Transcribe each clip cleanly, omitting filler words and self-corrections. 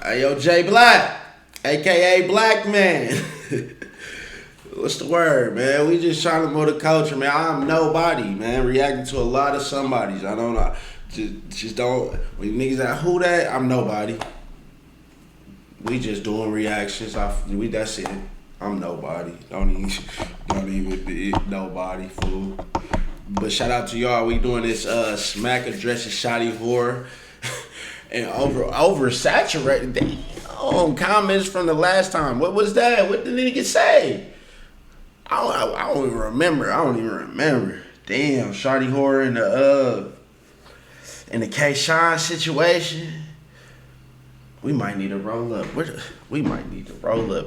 Hey, yo, Jay Black, aka Black Man. What's the word, man? We just trying to mold the culture, man. I'm nobody, man. Reacting to a lot of somebodies. I don't know. Just don't. When niggas like, who that? I'm nobody. We just doing reactions. That's it. I'm nobody. Don't even be nobody, fool. But shout out to y'all. We doing this smack addressing shoddy horror. And oversaturated. Damn, comments from the last time. What was that? What did the nigga say? I don't even remember. Damn, Shardy Horror in the K-Shine situation. We might need to roll up.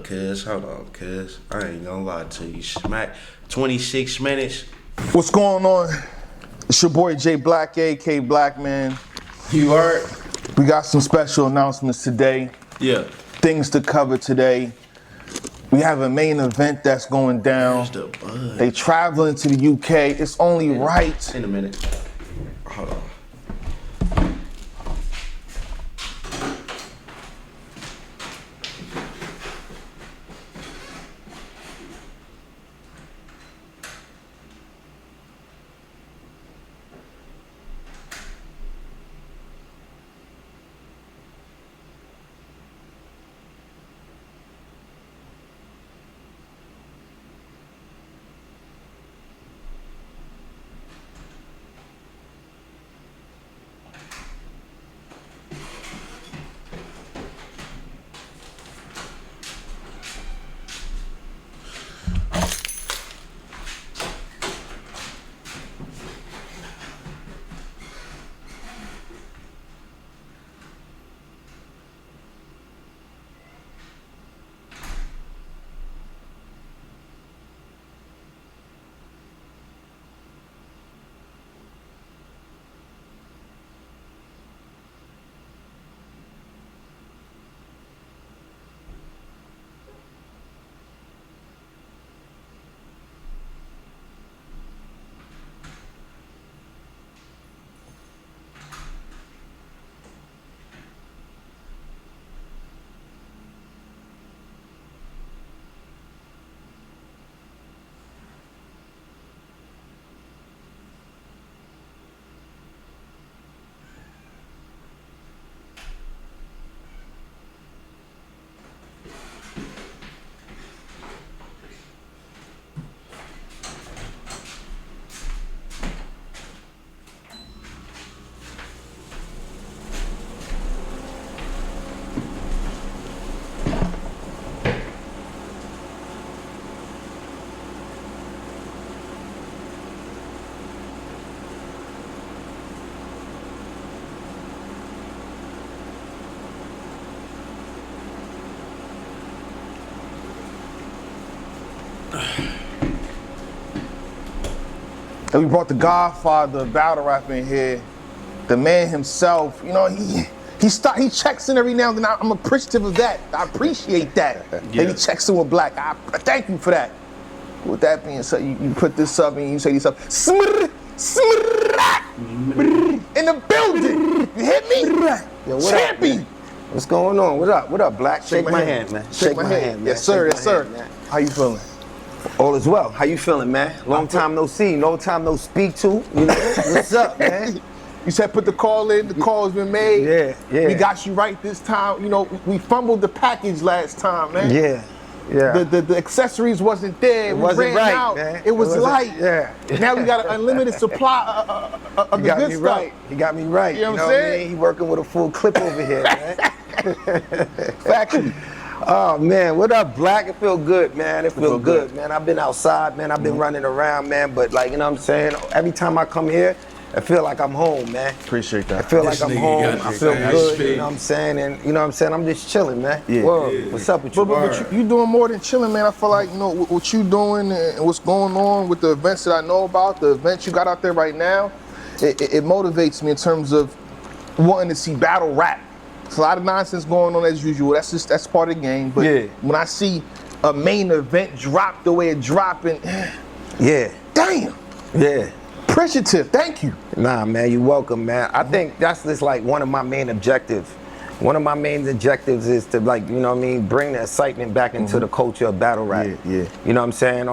Cuz. Hold on, cuz. I ain't gonna lie to you. Smack 26 minutes. What's going on? It's your boy Jay Black, aka Black Man. You heard? We got some special announcements today. Yeah. Things to cover today. We have a main event that's going down. They traveling to the UK. It's only right. In a minute. Hold on. And we brought the Godfather of battle rap in here. The man himself, you know, he checks in every now and then. I'm appreciative of that. I appreciate that. Yeah. That he checks in with Black. I thank you for that. With that being said, you put this up and you say to yourself, smrr, in the building. You hit me? Yo, what Champion. Up, what's going on? What up, Black? Shake my hand, man. Shake my hand, man. Yes, sir. Yes, sir. Hand, how you feeling? All is well. How you feeling, man? Long time no see, long time no speak to. You know, what's up, man? You said put the call in. The call has been made. Yeah. We got you right this time. You know, we fumbled the package last time, man. Yeah. The accessories wasn't there. It wasn't ran right, out. man. It was light. Yeah. Now we got an unlimited supply of the good stuff. Right. He got me right. You know what I'm saying? He working with a full clip over here, man. Factory. Oh man, what up, Black? It feel good, man. It feel good, man. I've been outside, man. I've been running around, man. But like, you know what I'm saying? Every time I come here, I feel like I'm home, man. Appreciate that. I feel like I'm home. I feel good, you know what I'm saying? And you know what I'm saying? I'm just chilling, man. Yeah. What's up with you? But you doing more than chilling, man. I feel like, you know, what you doing and what's going on with the events that I know about, the events you got out there right now, it motivates me in terms of wanting to see battle rap. There's a lot of nonsense going on as usual. That's part of the game. But when I see a main event drop the way it dropping, damn. Yeah. Appreciative. Thank you. Nah, man, you're welcome, man. I think that's just like one of my main objectives one of my main objectives is to, like, you know what I mean, bring the excitement back into the culture of battle rap. Yeah. You know what I'm saying?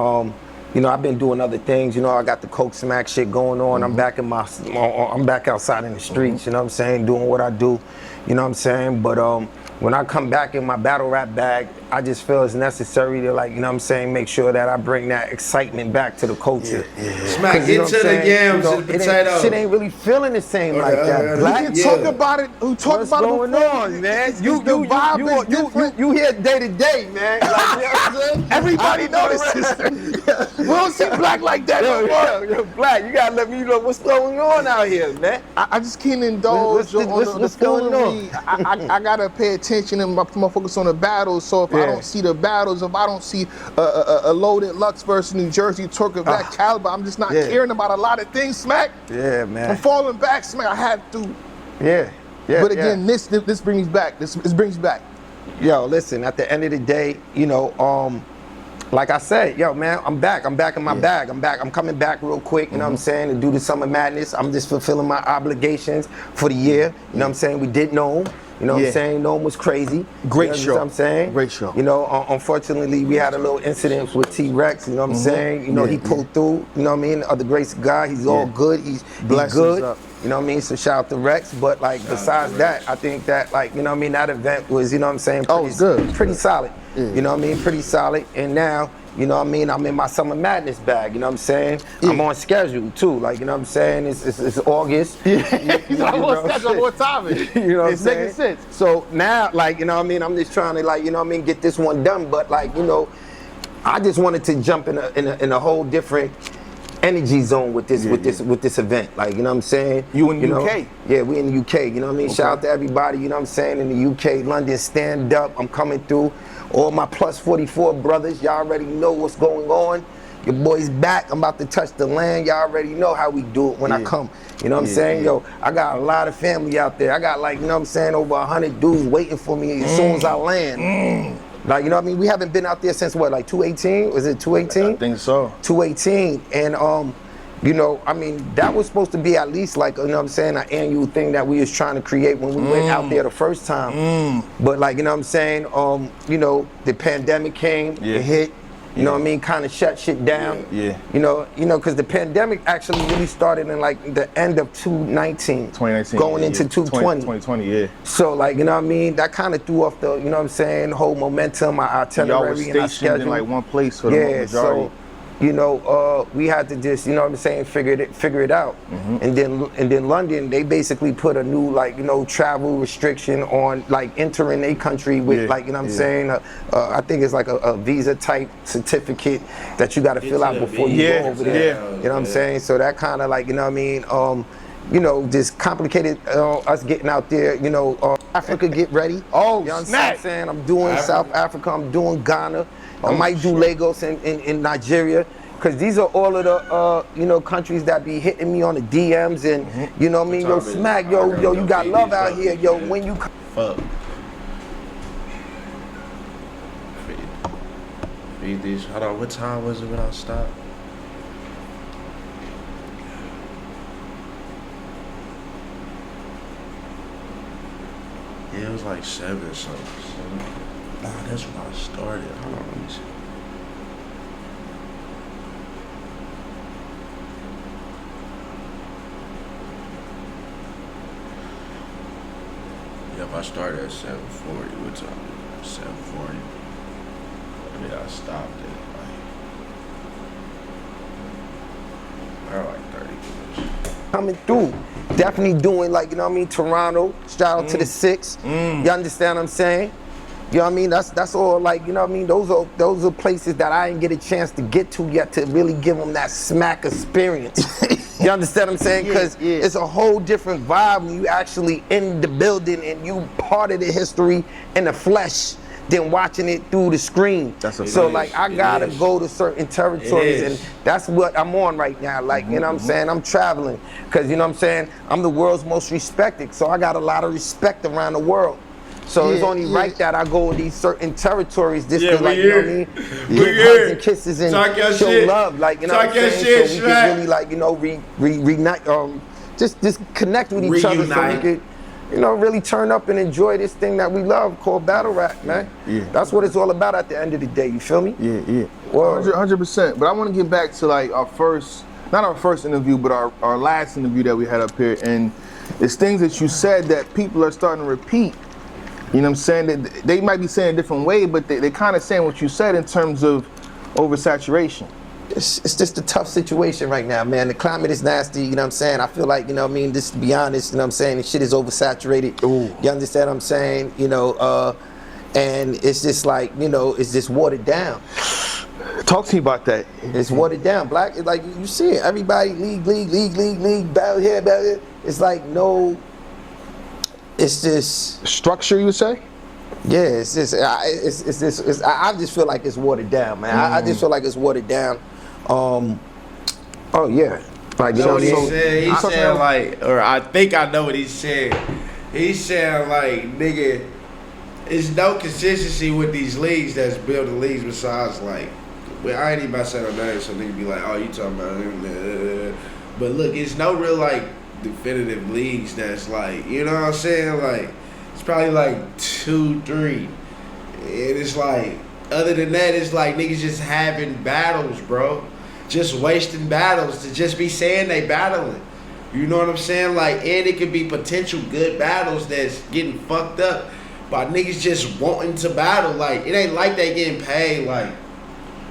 You know, I've been doing other things. You know, I got the Coke Smack shit going on. I'm back I'm back outside in the streets. You know what I'm saying? Doing what I do. You know what I'm saying? But when I come back in my battle rap bag, I just feel it's necessary to, like, you know what I'm saying, make sure that I bring that excitement back to the culture. Smack, get to the yams and the potatoes. Shit ain't really feeling the same like that. We can talk about it. We talk What's about going it before. on, man? You You hear day to day, man. Like, you know what I'm saying? everybody notices. We don't see Black like that no more. Yo, Black, you gotta let me know what's going on out here, man. I just can't indulge What's going on? I gotta pay attention and put my focus on the battles. So if I don't see the battles, if I don't see a loaded Lux versus New Jersey, Turk of that caliber, I'm just not caring about a lot of things, Smack. Yeah, man. I'm falling back, Smack. I have to. Yeah. But again, this brings back. This brings back. Yo, listen, at the end of the day, you know, like I said, yo, man, I'm back in my bag. I'm coming back real quick, you know what I'm saying, to do the Summer Madness. I'm just fulfilling my obligations for the year. You know what I'm saying? We did Nome. You know what I'm saying? Nome was crazy. Great You show. know what I'm saying? Great show. You know, unfortunately, we had a little incident with T-Rex, you know what I'm saying? You know, he pulled through, you know what I mean? The grace of God, he's all good. He's good. up. You know what I mean? So shout out to Rex. But, like, besides that, I think that, like, you know what I mean, that event was, you know what I'm saying, pretty solid. You know what I mean? Pretty solid. And now, you know what I mean, I'm in my Summer Madness bag, you know what I'm saying? I'm on schedule too, like, you know what I'm saying? It's August. He's on schedule. What time is it? You know what I'm It's saying? making sense. So now, like, you know what I mean, I'm just trying to, like, you know what I mean, get this one done. But, like, you know, I just wanted to jump in a whole different energy zone with this event. Like, you know what I'm saying? You in the UK? Yeah, we in the UK, you know what I mean? Shout out to everybody, you know what I'm saying, in the UK, London, stand up, I'm coming through. All my plus 44 brothers, y'all already know what's going on. Your boy's back, I'm about to touch the land. Y'all already know how we do it when I come. You know what I'm saying? Yo, I got a lot of family out there. I got, like, you know what I'm saying, over 100 dudes waiting for me as soon as I land. Like, you know what I mean? We haven't been out there since what, like 2018? Was it 2018? I think so. 2018. And you know, I mean, that was supposed to be at least, like, you know what I'm saying, an annual thing that we was trying to create when we went out there the first time. But, like, you know what I'm saying, you know, the pandemic came, it hit, you know what I mean, kind of shut shit down. You know, because the pandemic actually really started in, like, the end of 2019. Going into 2020. So, like, you know what I mean, that kind of threw off the, you know what I'm saying, whole momentum, our itinerary, and our schedule. In, like, one place for the majority. So, you know, we had to just, you know what I'm saying, figure it out. And then London, they basically put a new, like, you know, travel restriction on, like, entering a country with, like, you know what I'm saying, I think it's like a visa type certificate that you got to fill out before you go over there. You know what I'm saying? So that kind of, like, you know what I mean, you know, just complicated us getting out there, you know, Africa get ready. You know what I'm saying? I'm doing South Africa, I'm doing Ghana. I might do Lagos in Nigeria, because these are all of the you know, countries that be hitting me on the DMs and you know what I mean, yo, Smack, yo, you got love out here, yo, when you fuck. Feed these. Hold on, what time was it when I stopped? Yeah, it was like 7 or something. Nah, that's when I started. Hold on, let me see. Yep, I started at 7:40. What time? 7:40. And then I stopped at like 30 minutes. coming through. Definitely doing, like, you know what I mean, Toronto, shout out to the 6. You understand what I'm saying? You know what I mean? That's all, like, you know what I mean? Those are places that I didn't get a chance to get to yet to really give them that Smack experience. You understand what I'm saying? Because it's a whole different vibe when you actually in the building and you part of the history in the flesh than watching it through the screen. So like, I gotta go to certain territories, and that's what I'm on right now. Like, you know what I'm saying? I'm traveling because, you know what I'm saying, I'm the world's most respected, so I got a lot of respect around the world. So it's only right that I go to these certain territories just to, like, you know what I mean, give hugs and kisses and show love, like, you know what I'm saying? So we can really, like, you know, reunite, just connect with each other, so we could, you know, really turn up and enjoy this thing that we love called battle rap, man. Yeah. That's what it's all about at the end of the day, you feel me? Yeah. Well, 100%. But I want to get back to like not our first interview, but our last interview that we had up here. And it's things that you said that people are starting to repeat. You know what I'm saying? That they might be saying a different way, but they kind of saying what you said in terms of oversaturation. it's just a tough situation right now, man. The climate is nasty, you know what I'm saying? I feel like, you know what I mean, just to be honest, you know what I'm saying, the shit is oversaturated. Ooh. You understand what I'm saying? You know, and it's just like, you know, it's just watered down. Talk to me about that. It's watered down. Black, like you see it, everybody league, battle here. It's like no, it's just Structure, you would say? yeah, it's just I just feel like it's watered down, man. I just feel like it's watered down. Oh yeah, like you know So what I he mean? said, like, or I think I know what he said. He said like, nigga, it's no consistency with these leagues that's building leagues besides like, well, I ain't even about to say no names, so nigga be like, oh, you talking about him? But look, it's no real like definitive leagues that's like, you know what I'm saying? Like, it's probably like 2, 3. And it's like, other than that, it's like niggas just having battles, bro. Just wasting battles to just be saying they battling. You know what I'm saying? Like, and it could be potential good battles that's getting fucked up by niggas just wanting to battle. Like, it ain't like they getting paid, like,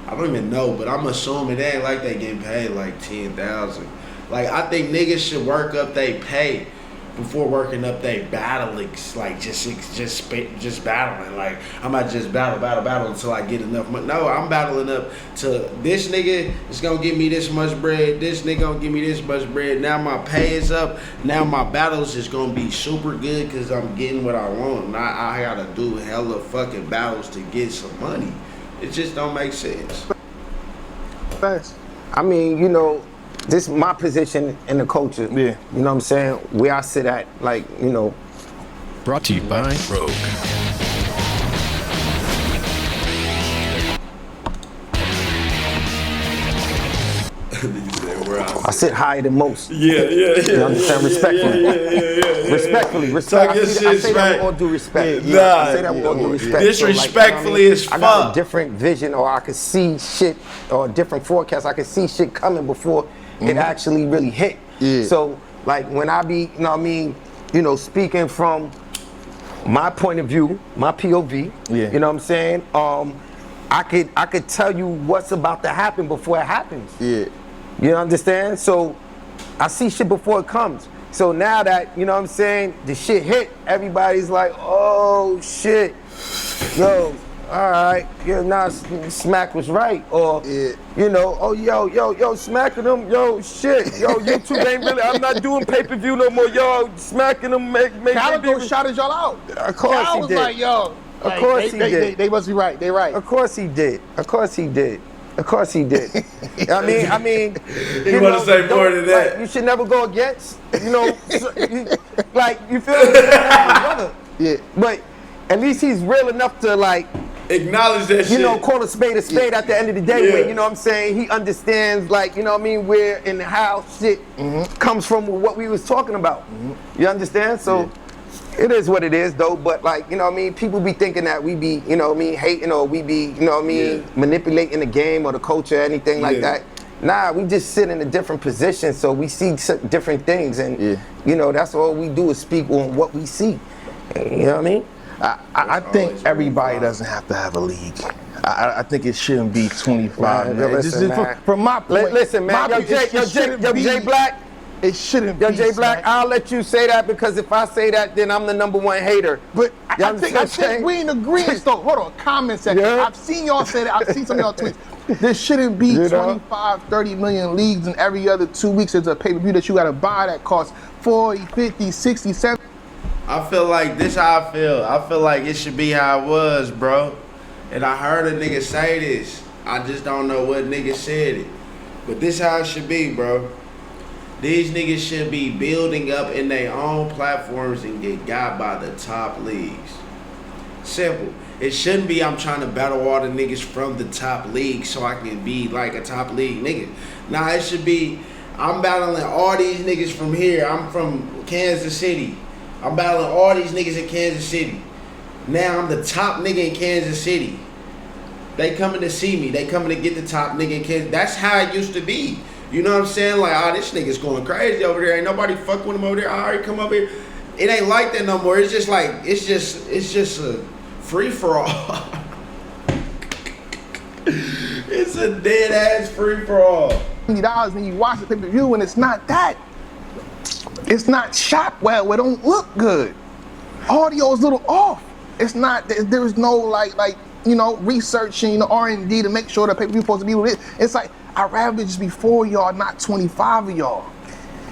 I don't even know, but I'm assuming it ain't like they getting paid like 10,000. Like, I think niggas should work up they pay before working up they battles, like just battling. Like, I'm not just battle until I get enough money. No, I'm battling up to this nigga is gonna give me this much bread. This nigga gonna give me this much bread. Now my pay is up. Now my battles is gonna be super good because I'm getting what I want. And I gotta do hella fucking battles to get some money. It just don't make sense. Fast. I mean, you know, this is my position in the culture. Yeah. You know what I'm saying? Where I sit at, like, you know. Brought to you by Rogue. I sit higher than most. Yeah. You understand? Respectfully. Respectfully. Talk your I shit say that smack. with all due respect. Yeah, I say that with all due respect. Disrespectfully as I got fuck. a different vision, or I could see shit, or a different forecast. I could see shit coming before it actually really hit. Yeah. So, like, when I be, you know what I mean, you know, speaking from my point of view, my POV, Yeah. you know what I'm saying? I could tell you what's about to happen before it happens. Yeah. You understand? So I see shit before it comes. So now that, you know what I'm saying, the shit hit, everybody's like, oh shit, yo, all right, yeah, nah, Smack was right. Or, Yeah. you know, oh, yo, smacking them, yo, shit, yo, YouTube ain't really, I'm not doing pay-per-view no more, yo, smacking them, make Calico shouted y'all out. Of course Cal he was did. like, yo. Of course he did. They must be right. They right. Of course he did. Of course he did. Of course he did. I mean, You wanna say more than that? Like, you should never go against, you know, like, you feel me? Brother. Yeah. But at least he's real enough to, like, Acknowledge that shit. you know, call a spade at the end of the day. Yeah. Where, you know what I'm saying, he understands, like, you know what I mean, where and how shit comes from what we was talking about. You understand? So it is what it is, though. But, like, you know what I mean, people be thinking that we be, you know what I mean, hating, or we be, you know what I mean, Yeah. manipulating the game or the culture or anything like Yeah. that. Nah, we just sit in a different position, so we see different things, and you know, that's all we do is speak on what we see. You know what I mean? I think always everybody really doesn't have to have a league. I think it shouldn't be 25. Man, Man. listen, Just man. from my point. Listen, man, my yo, point, it shouldn't be- Jay Black. It shouldn't Yo, be. Jay Black, Smack. I'll let you say that, because if I say that, then I'm the #1 hater. But You I understand think what I'm saying? we in agreement though. Hold on, comment section. Yeah. I've seen y'all say that. I've seen some of y'all tweets. There shouldn't be You know? 25, 30 million leagues, and every other 2 weeks there's a pay-per-view that you gotta buy that costs 40, 50, 60, 70. I feel like this how I feel. I feel like it should be how it was, bro. And I heard a nigga say this. I just don't know what nigga said it. But this how it should be, bro. These niggas should be building up in their own platforms and get got by the top leagues. Simple. It shouldn't be I'm trying to battle all the niggas from the top league so I can be like a top league nigga. Nah, it should be I'm battling all these niggas from here. I'm from Kansas City. I'm battling all these niggas in Kansas City. Now I'm the top nigga in Kansas City. They coming to see me. They coming to get the top nigga in Kansas. That's how it used to be. You know what I'm saying? Like, this nigga's going crazy over there. Ain't nobody fuck with him over there. I already come over here. It ain't like that no more. It's just like, it's just a free for all. It's a dead ass free for all. $20 and you watch the pay-per-view and it's not that. It's not shot well. It don't look good. Audio's a little off. It's not. There's no like researching R&D to make sure the pay-per-view supposed to be what it is. It's like I'd rather just be 4 of y'all, not 25 of y'all.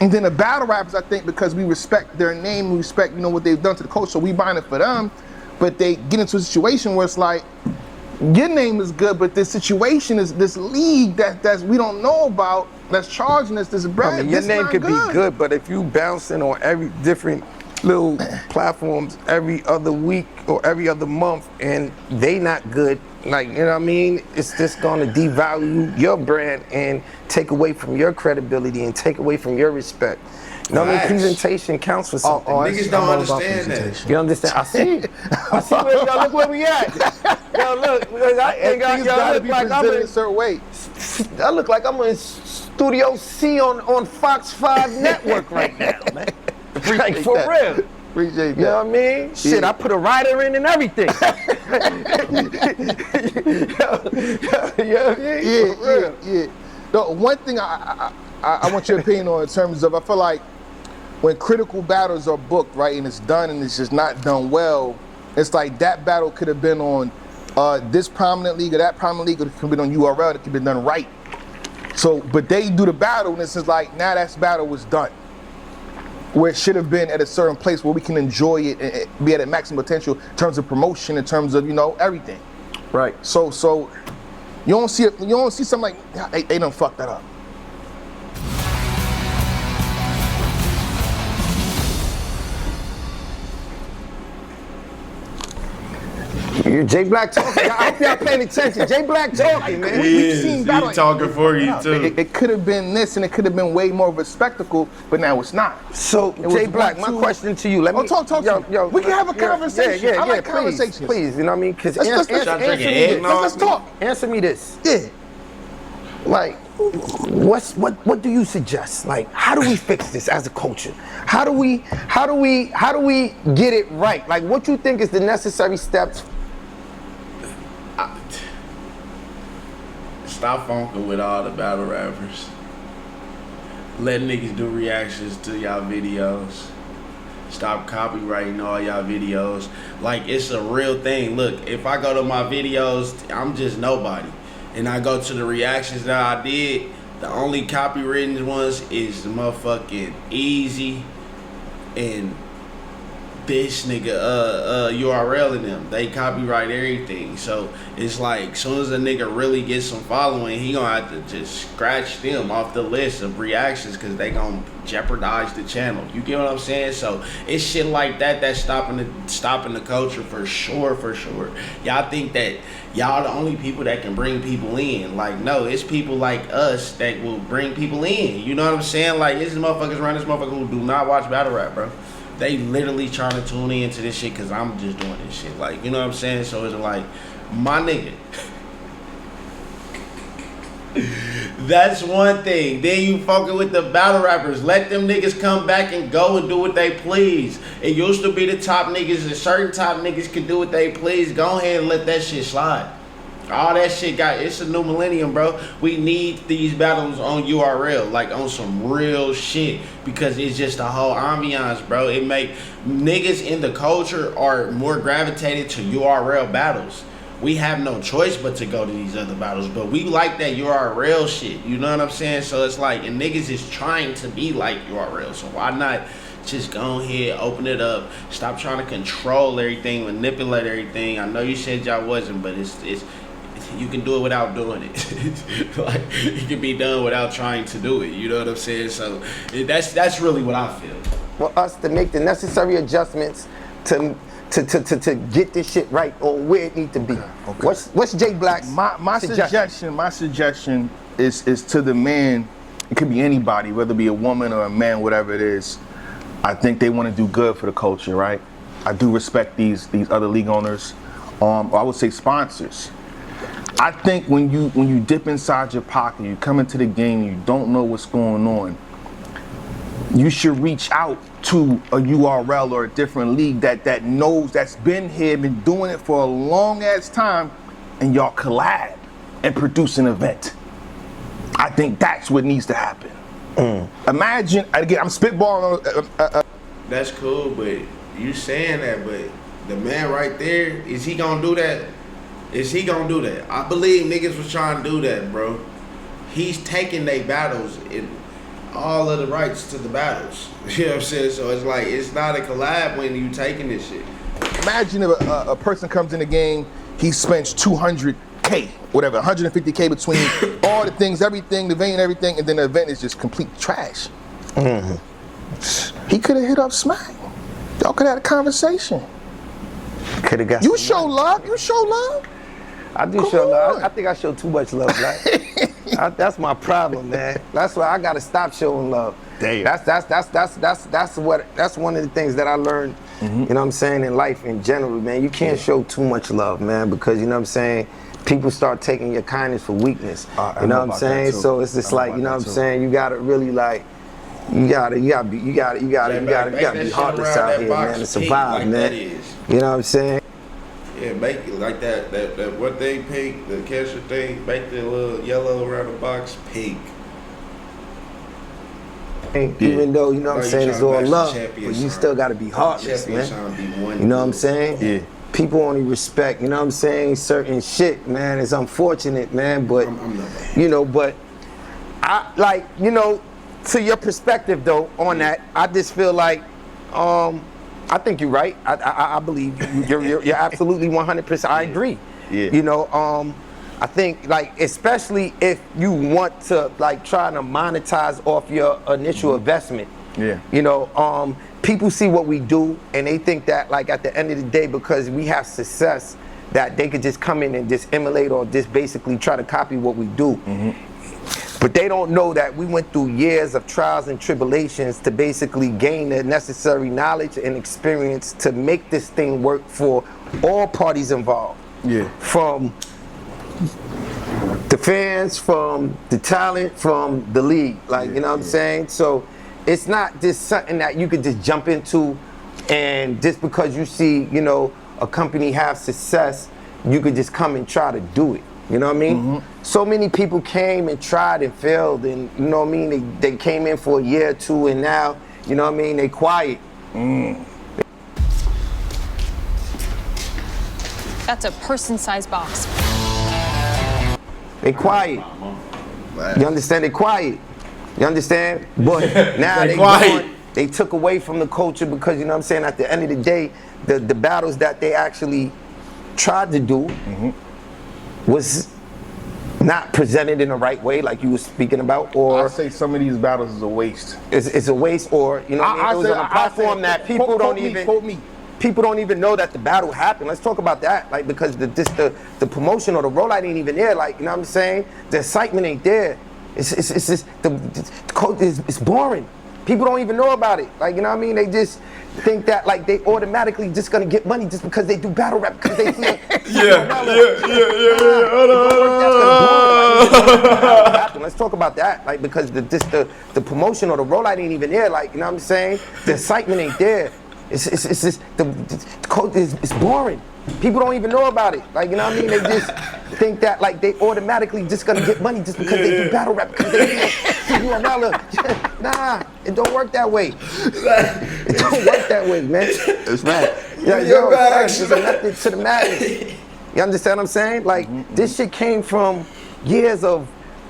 And then the battle rappers, I think, because we respect their name, we respect what they've done to the culture, so we buying it for them. But they get into a situation where it's like, your name is good, but this situation is this league that's we don't know about that's charging us this bread. I mean, your name could be good, but if you bouncing on every different little platforms every other week or every other month and they not good, like, you know what I mean? It's just gonna devalue your brand and take away from your credibility and take away from your respect. You know what I mean? Presentation counts for something. Niggas don't understand that. You understand? I see. I see where y'all look where we at. Yo, look, I look like I'm in a certain way. I look like I'm in Studio C on Fox 5 Network right now, man. Like, for real. Appreciate that. You know what I mean? Shit, I put a rider in and everything. Yeah. The one thing I want your opinion on in terms of, I feel like when critical battles are booked, right, and it's done and it's just not done well, it's like that battle could have been on this prominent league or that prominent league, or it could have been on URL, it could have been done right. So, but they do the battle and it's just like, now that battle was done. Where it should have been at a certain place where we can enjoy it and be at its maximum potential in terms of promotion, in terms of, everything. Right. So you don't see something like, they done fucked that up. You're Jay Black talking. I hope y'all paying attention. Jay Black talking, man. We've seen battle. He talking for you too. It could have been this, and it could have been way more of a spectacle, but now it's not. So, Jay Black, my question to you. Let me talk to me. We can have a conversation. I like conversations. Please, you know what I mean? Because let's talk. Answer me this. Yeah. Like, what do you suggest? Like, how do we fix this as a culture? How do we get it right? Like, what you think is the necessary steps? Stop funking with all the battle rappers. Let niggas do reactions to y'all videos. Stop copyrighting all y'all videos. Like, it's a real thing. Look, if I go to my videos, I'm just nobody. And I go to the reactions that I did, the only copywritten ones is the motherfucking Easy and this nigga URL in them. They copyright everything. So it's like, as soon as a nigga really gets some following, he gonna have to just scratch them off the list of reactions because they gonna jeopardize the channel. You get what I'm saying? So it's shit like that that's stopping the culture for sure. Y'all think that y'all the only people that can bring people in. Like, no, it's people like us that will bring people in. You know what I'm saying? Like, it's motherfuckers around this motherfucker who do not watch battle rap, bro. They literally trying to tune into this shit because I'm just doing this shit. Like, you know what I'm saying? So it's like, my nigga. That's one thing. Then you fucking with the battle rappers. Let them niggas come back and go and do what they please. It used to be the top niggas and certain top niggas can do what they please. Go ahead and let that shit slide. All that shit it's a new millennium, bro. We need these battles on URL, like on some real shit, because it's just a whole ambiance, bro. It make niggas in the culture are more gravitated to URL battles. We have no choice but to go to these other battles, but we like that URL shit. You know what I'm saying? So it's like, and niggas is trying to be like URL, so why not just go ahead, open it up, stop trying to control everything, manipulate everything. I know you said y'all wasn't, but it's you can do it without doing it. Like, it can be done without trying to do it. You know what I'm saying? So that's really what I feel. For us to make the necessary adjustments to get this shit right or where it needs to be. Okay. What's Jay Black's my suggestion? My suggestion is to the man. It could be anybody, whether it be a woman or a man, whatever it is. I think they want to do good for the culture, right? I do respect these other league owners, or I would say sponsors. I think when you dip inside your pocket, you come into the game, you don't know what's going on, you should reach out to a URL or a different league that knows, that's been here, been doing it for a long ass time, and y'all collab and produce an event. I think that's what needs to happen. Imagine, again, I'm spitballing. That's cool, but you saying that, but the man right there, is he gonna do that? Is he gonna do that? I believe niggas was trying to do that, bro. He's taking their battles and all of the rights to the battles. You know what I'm saying? So it's like, it's not a collab when you taking this shit. Imagine if a person comes in the game, he spends 200K, whatever, 150K between all the things, everything, the venue and everything, and then the event is just complete trash. He could have hit up Smack. Y'all could have had a conversation. Could have got. You show love. You show love. I do Come show love. on. I think I show too much love, like. That's my problem, man. That's why I gotta stop showing love. Damn. That's one of the things that I learned. You know what I'm saying, in life in general, man. You can't show too much love, man, because you know what I'm saying. People start taking your kindness for weakness. You know what I'm saying? So it's just like, you know what I'm saying. You gotta really like. You gotta be hard out here, man, to survive, man. You know what I'm saying? Yeah, make it like that what they pink, the cashier thing, make the little yellow around the box pink. Even though, you know what I'm saying, it's all love, but you sign. still gotta be heartless, Champion man. sign be one You know what I'm dude. saying? Yeah. People only respect, you know what I'm saying, certain shit, man. It's unfortunate, man, but, I'm not. you know, but I, like, you know, to your perspective, though, on that, I just feel like, I think you're right. I believe you're absolutely 100%. I agree. Yeah. You know, I think, like, especially if you want to, like, try to monetize off your initial investment. Yeah. You know, people see what we do and they think that, like, at the end of the day, because we have success, that they could just come in and just emulate or just basically try to copy what we do. But they don't know that we went through years of trials and tribulations to basically gain the necessary knowledge and experience to make this thing work for all parties involved. Yeah. From the fans, from the talent, from the league. Like, you know what I'm saying? So it's not just something that you could just jump into, and just because you see, you know, a company have success, you could just come and try to do it. You know what I mean? So many people came and tried and failed, and you know what I mean? They came in for a year or two, and now, you know what I mean, they quiet. That's a person-sized box. They quiet. You understand? They quiet. You understand? But now they quiet. gone. They took away from the culture because, you know what I'm saying, at the end of the day, the battles that they actually tried to do was not presented in the right way, like you were speaking about, I or say some of these battles is a waste. it's a waste, or, you know what I mean, it was on a platform that people don't even quote me. people don't even know that the battle happened. Let's talk about that, like, because the promotion or the rollout ain't even there. Like, you know what I'm saying? The excitement ain't there. It's just the code is boring. People don't even know about it. Like, you know what I mean? They just think that, like, they automatically just gonna get money just because they do battle rap, because they feel Let's talk about that, like, because the promotion or the rollout ain't even there. Like, you know what I'm saying? The excitement ain't there. It's just the code is boring. People don't even know about it. Like, you know what I mean? They just think that, like, they automatically just gonna get money just because they do battle rap, because they nah, it don't work that way. It don't work that way, man. It's mad. Yo, there's a method to the madness. You understand what I'm saying? Like, this shit came from years of,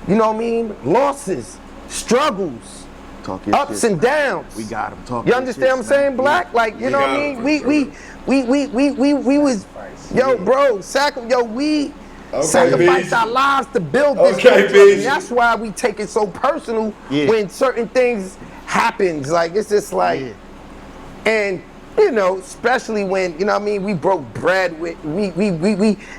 you know what I mean, losses, struggos, Talk your ups shit. and downs. We got him talking. You understand what I'm saying, Black? Like, you know what I mean? We was, yo, bro, we sacrificed our lives to build this country. And that's why we take it so personal when certain things happens. Like, it's just like, and you know, especially when, you know what I mean, we broke bread with, we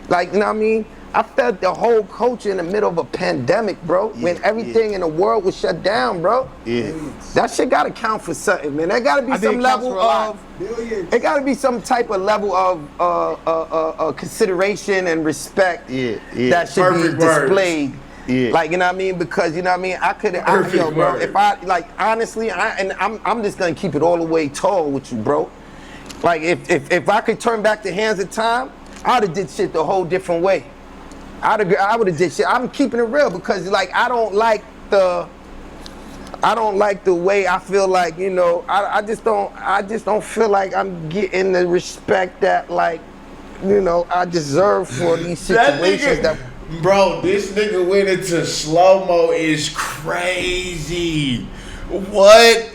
like, you know what I mean? I felt the whole culture in the middle of a pandemic, bro, when everything in the world was shut down, bro. Yeah. That shit gotta count for something, man. There gotta be some level of, it gotta be some type of level of consideration and respect that should be displayed. Yeah. Like, you know what I mean? Because, you know what I mean? Bro, if I, like, honestly, I'm just gonna keep it all the way tall with you, bro. Like, if I could turn back the hands of time, I'd have did shit the whole different way. I would have did shit. I'm keeping it real because, like, I don't like the way I feel like, you know, I just don't feel like I'm getting the respect that, like, you know, I deserve for these situations Bro, this nigga went into slow-mo is crazy. What?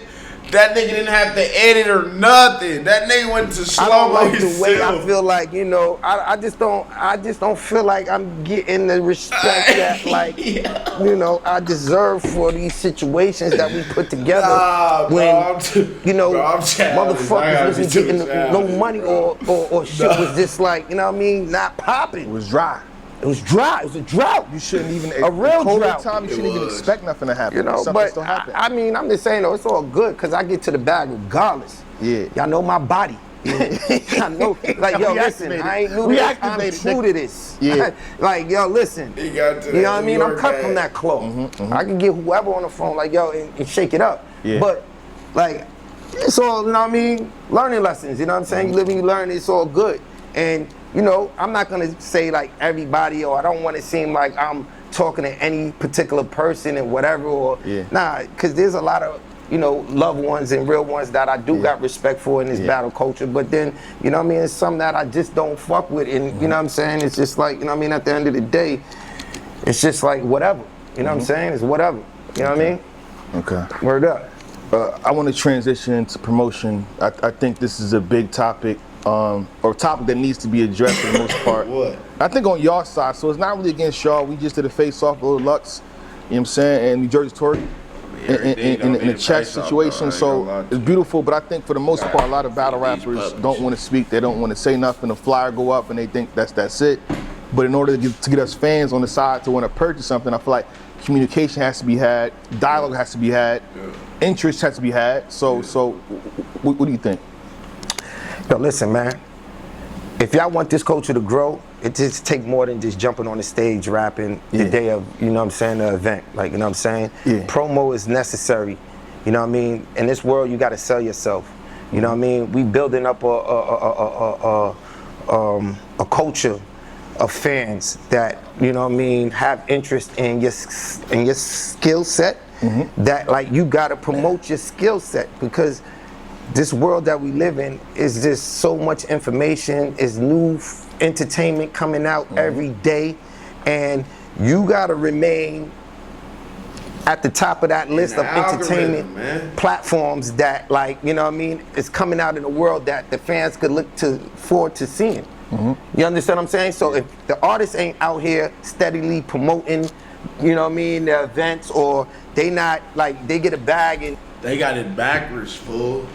That nigga didn't have to edit or nothing. That nigga went to slow-mo. I don't like the way I feel like, you know, I just don't feel like I'm getting the respect that, like, you know, I deserve for these situations that we put together. You know, motherfuckers wasn't getting no money or shit was just like, you know what I mean, not popping. It was dry. It was dry. It was a drought. You shouldn't even a real drought. Time you shouldn't even expect nothing to happen. You know, Something but I mean, I'm just saying though, it's all good because I get to the bag regardless. Yeah. Y'all know my body. I know, like, yo, listen, I ain't new to this. I'm true to this. Yeah. Like, yo, listen. You know what I mean? I'm cut from that cloth. I can get whoever on the phone, like, yo, and shake it up. Yeah. But, like, it's all, you know what I mean? Learning lessons, you know what I'm saying? You live and you learn, it's all good. And, you know, I'm not gonna say like everybody, or I don't want to seem like I'm talking to any particular person and whatever, or nah, because there's a lot of, you know, loved ones and real ones that I do got respect for in this battle culture. But then, you know what I mean, it's some that I just don't fuck with, and you know what I'm saying? It's just like, you know what I mean, at the end of the day, it's just like whatever. You know what I'm saying? It's whatever. You know what I mean? Okay. Word up. I want to transition into promotion. I think this is a big topic. Or topic that needs to be addressed for the most part. What? I think on y'all side, so it's not really against y'all. We just did a face-off, Little Lux, you know what I'm saying, and New Jersey Tory in a chess situation. So it's beautiful, but I think for the most part, a lot of battle rappers don't want to speak. They don't want to say nothing. The flyer go up and they think that's it. But in order to get us fans on the side to want to purchase something, I feel like communication has to be had, dialogue has to be had, interest has to be had. So what do you think? Yo, listen, man. If y'all want this culture to grow, it just take more than just jumping on the stage rapping the day of, you know what I'm saying, the event. Like, you know what I'm saying? Yeah. Promo is necessary. You know what I mean? In this world, you got to sell yourself. You know what I mean? We building up a culture of fans that, you know what I mean, have interest in your skill set. That, like, you got to promote your skill set, because this world that we live in is just so much information, is new entertainment coming out every day, and you gotta remain at the top of that list of entertainment platforms that, like, you know what I mean, is coming out in the world that the fans could look forward to seeing. You understand what I'm saying? So if the artists ain't out here steadily promoting, you know what I mean, their events, or they not, like, they get a bag and they got it backwards, fool.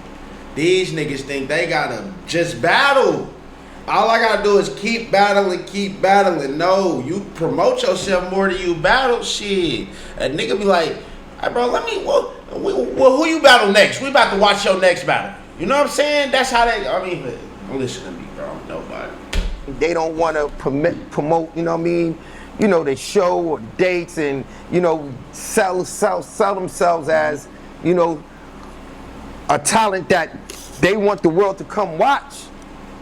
These niggas think they gotta just battle. All I gotta do is keep battling. No, you promote yourself more than you battle. Shit. A nigga be like, hey, bro, well, who you battle next? We about to watch your next battle. You know what I'm saying? That's how they, I mean, don't listen to me, bro. I'm nobody. They don't want to promote, you know what I mean, you know, their show or dates, and, you know, sell themselves as, you know, a talent that they want the world to come watch.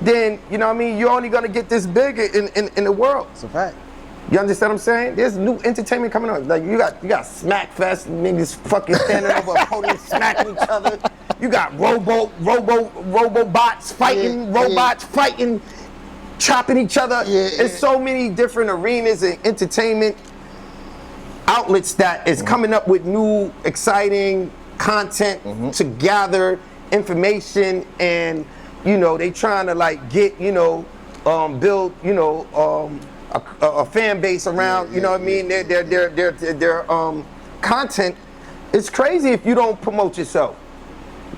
Then, you know what I mean, you're only gonna get this big in the world. It's a fact. You understand what I'm saying? There's new entertainment coming on. Like, you got Smack Fest, niggas fucking standing over a podium smacking each other. You got robots fighting, robots fighting, chopping each other. There's so many different arenas and entertainment outlets that is coming up with new, exciting content to gather information, and, you know, they trying to, like, get, you know, build, you know, a fan base around, you know what I mean, their content. It's crazy if you don't promote yourself.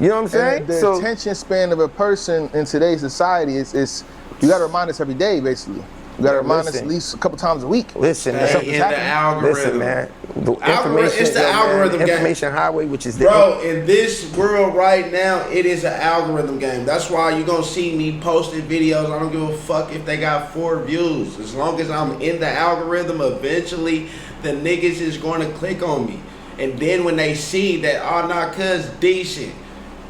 You know what I'm saying? And the attention span of a person in today's society is you got to remind us every day, basically. You got to remind us at least a couple times a week. Listen, man. Stay in the algorithm. Listen, man. The It's the algorithm game. Information highway, which is Bro, in this world right now, it is an algorithm game. That's why you're going to see me posting videos. I don't give a fuck if they got 4 views. As long as I'm in the algorithm, eventually the niggas is going to click on me. And then when they see that, oh, nah, cuz decent.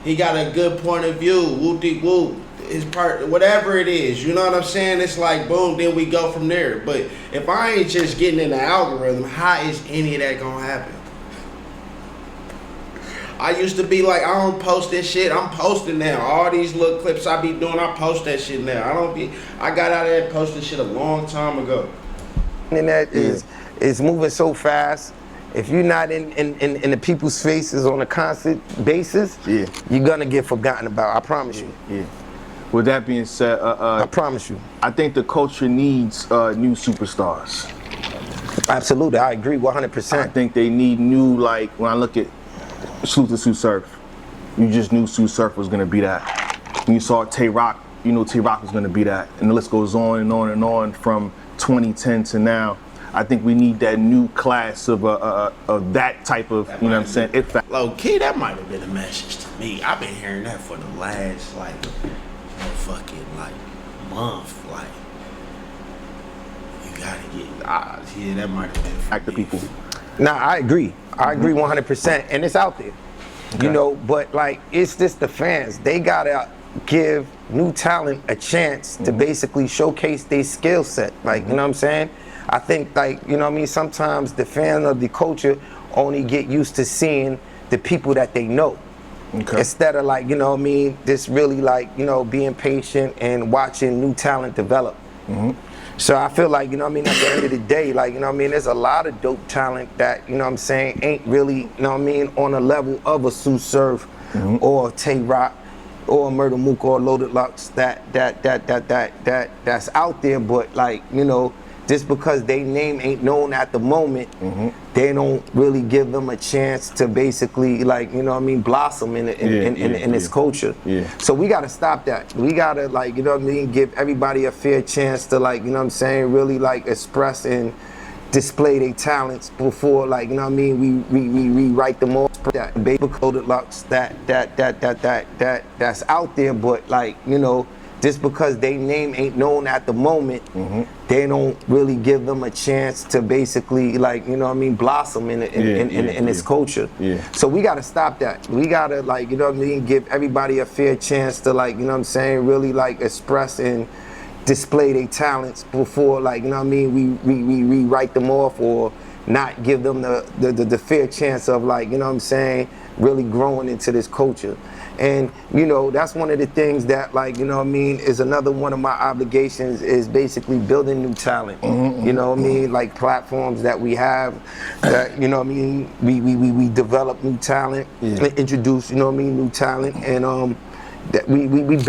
He got a good point of view. Whoop-de-whoop. His part, whatever it is, you know what I'm saying? It's like, boom, then we go from there. But if I ain't just getting in the algorithm, how is any of that gonna happen? I used to be like, I don't post this shit. I'm posting now. All these little clips I be doing, I post that shit now. I got out of that posting shit a long time ago. And that is moving so fast. If you're not in the people's faces on a constant basis, you're gonna get forgotten about. I promise you. Yeah. With that being said, I promise you. I think the culture needs new superstars. Absolutely, I agree 100%. I think they need new, like, when I look at Salute to Sue Surf, you just knew Sue Surf was gonna be that. When you saw Tay Rock, you know Tay Rock was gonna be that. And the list goes on and on and on from 2010 to now. I think we need that new class of that type of, you know what I'm saying? Low key, that might have been a message to me. I've been hearing that for the last, like, fucking, like, month. Like, you gotta get, that might have been back to people. Nah, I agree. I agree 100%. And it's out there. Okay. You know, but, like, it's just the fans. They gotta give new talent a chance to basically showcase their skill set. Like, you know what I'm saying? I think, like, you know what I mean, sometimes the fan of the culture only get used to seeing the people that they know. Okay. Instead of, like, you know what I mean, just really, like, you know, being patient and watching new talent develop. So I feel like, you know what I mean, at the end of the day, like, you know what I mean, there's a lot of dope talent that, you know what I'm saying, ain't really, you know what I mean, on a level of a Sue Surf or Tay Rock or Murder Mook or Loaded Lux that's out there, but, like, you know, just because they name ain't known at the moment, they don't really give them a chance to basically, like, you know what I mean, blossom in this culture. So we gotta stop that. We gotta, like, you know what I mean, give everybody a fair chance to, like, you know what I'm saying, really, like, express and display their talents before, like, you know what I mean, we rewrite them all. That baby Loaded Lux that's out there, but, like, you know, just because they name ain't known at the moment, they don't really give them a chance to basically, like, you know what I mean, blossom in this culture. So we gotta stop that. We gotta, like, you know what I mean, give everybody a fair chance to, like, you know what I'm saying, really, like, express and display their talents before, like, you know what I mean, we rewrite them off or not give them the fair chance of, like, you know what I'm saying, really growing into this culture. And, you know, that's one of the things that, like, you know what I mean, is another one of my obligations is basically building new talent. You know what I mean? Like platforms that we have that, you know what I mean, we develop new talent, introduce, you know what I mean, new talent, and that we've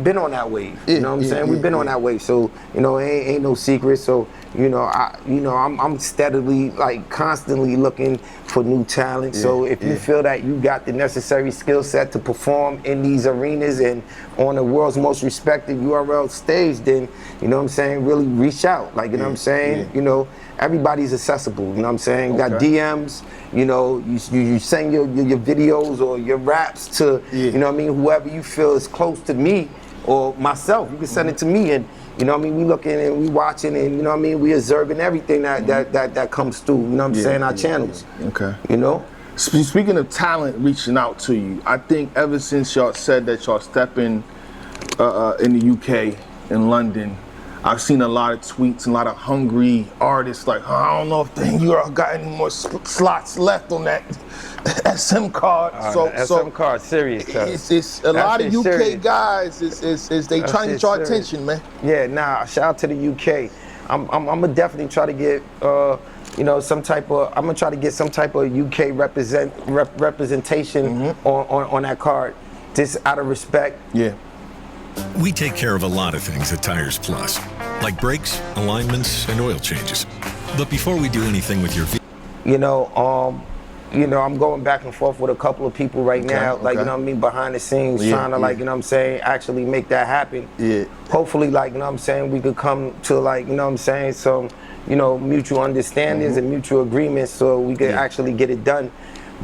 been on that wave. You know what I'm saying? We've been on that wave. So, you know, ain't no secret. So, you know, I'm steadily, like, constantly looking for new talent. So if you feel that you got the necessary skill set to perform in these arenas and on the world's most respected URL stage, then, you know what I'm saying, really reach out. Like, you know what I'm saying? You know, everybody's accessible. You know what I'm saying? You got DMs. You know, you send your videos or your raps to, you know what I mean, whoever you feel is close to me or myself. You can send it to me, and, you know what I mean, we looking and we watching, and, you know what I mean, we observing everything that comes through, you know what I'm saying, our channels. Okay. You know? Speaking of talent reaching out to you, I think ever since y'all said that y'all stepping in the UK, in London, I've seen a lot of tweets and a lot of hungry artists like, oh, I don't know if you got any more slots left on that SM card. SM card, serious. It's a lot of UK serious. Guys is they trying to get your attention, man. Yeah, nah, shout out to the UK. I'm gonna definitely try to get you know, I'm gonna try to get some type of UK representation on that card, just out of respect. We take care of a lot of things at Tires Plus, like brakes, alignments, and oil changes. But before we do anything with your vehicle, you know, you know, I'm going back and forth with a couple of people right now, like, you know what I mean, behind the scenes, trying to, like, you know what I'm saying, actually make that happen. Yeah. Hopefully, like, you know what I'm saying, we could come to, like, you know what I'm saying, some, you know, mutual understandings and mutual agreements so we could actually get it done.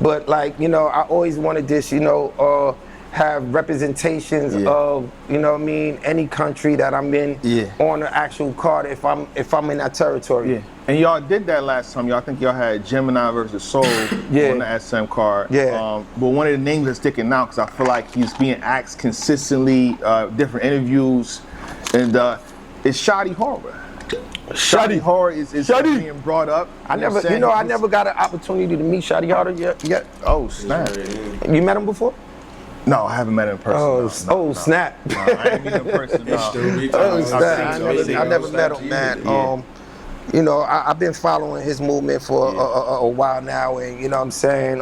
But, like, you know, I always wanted this, you know, have representations of, you know what I mean, any country that I'm in on the actual card if I'm in that territory. Yeah. And y'all did that last time. I think y'all had Gemini versus Soul on the SM card. Yeah. But one of the names that's sticking out because I feel like he's being asked consistently, different interviews, and it's Shotty Horror. Shotty Horror is being brought up. I never got an opportunity to meet Shotty Horror yet. Oh snap! You met him before? No, I haven't met him in person. Oh, snap! No, I ain't met him in person. No. I never met him, man. You know, I've been following his movement for a while now, and you know what I'm saying.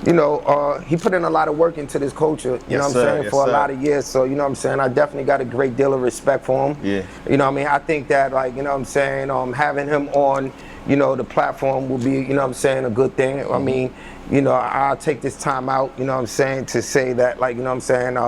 You know, he put in a lot of work into this culture, you know what I'm saying, for a lot of years. So, you know what I'm saying, I definitely got a great deal of respect for him. Yeah. You know what I mean? I think that, like, you know what I'm saying, having him on, you know, the platform will be, you know what I'm saying, a good thing. I mean, you know, I'll take this time out, you know what I'm saying, to say that, like, you know what I'm saying,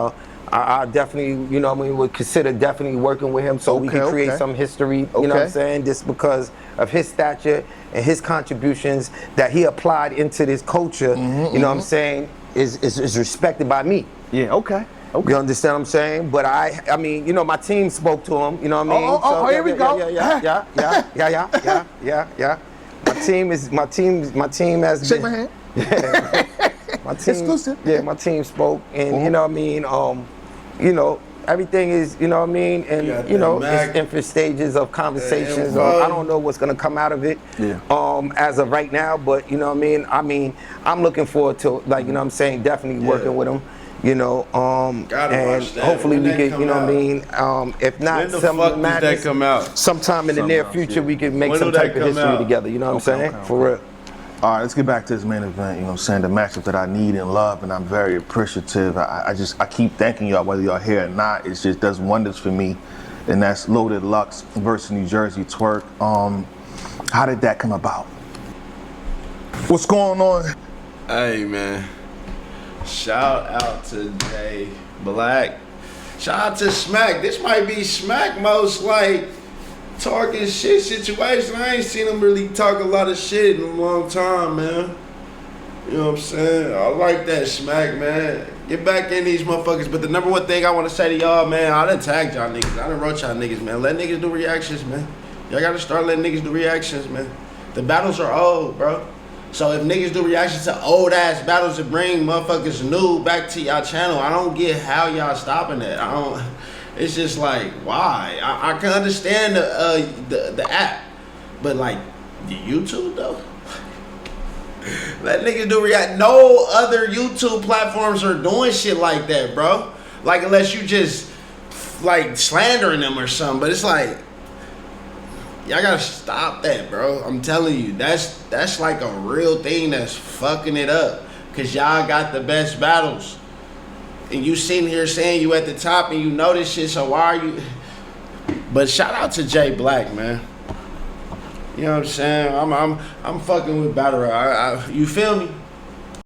I definitely, you know what I mean, would consider definitely working with him so we can create some history, you know what I'm saying, just because of his stature and his contributions that he applied into this culture, you know what I'm saying, is respected by me. Yeah, okay. You understand what I'm saying? But I mean, you know, my team spoke to him, you know what I mean? Oh, here we go. Yeah. My team has Shake my hand. My team, exclusive. Yeah, my team spoke, and you know what I mean. You know, everything is, you know what I mean, and you know, it's in for stages of conversations. I don't know what's gonna come out of it. As of right now, but you know what I mean. I'm looking forward to, like, you know what I'm saying, definitely working with him. You know, and hopefully we could, you know what I mean. If not, sometime in the near future, we can make some type of history together. You know what I'm saying? For real. All right, let's get back to this main event. You know what I'm saying? The matchup that I need and love, and I'm very appreciative. I keep thanking y'all, whether y'all here or not. It just does wonders for me. And that's Loaded Lux versus New Jersey Twork. How did that come about? What's going on? Hey, man. Shout out to Jay Black. Shout out to Smack. This might be Smack most, like, talking shit situation. I ain't seen him really talk a lot of shit in a long time, man. You know what I'm saying? I like that, Smack, man. Get back in these motherfuckers. But the number one thing I want to say to y'all, man, I done tagged y'all niggas. I done wrote y'all niggas, man. Let niggas do reactions, man. Y'all gotta start letting niggas do reactions, man. The battles are old, bro. So if niggas do reactions to old ass battles to bring motherfuckers new back to y'all channel, I don't get how y'all stopping that. It's just like, why? I can understand the app, but like the YouTube though. Let niggas do react. No other YouTube platforms are doing shit like that, bro. Like, unless you just like slandering them or something. But it's like, y'all gotta stop that, bro. I'm telling you, that's like a real thing that's fucking it up. Cause y'all got the best battles. And you sitting here saying you at the top and you know this shit, so why are you? But shout out to Jay Black, man. You know what I'm saying? I'm fucking with battle rap. You feel me?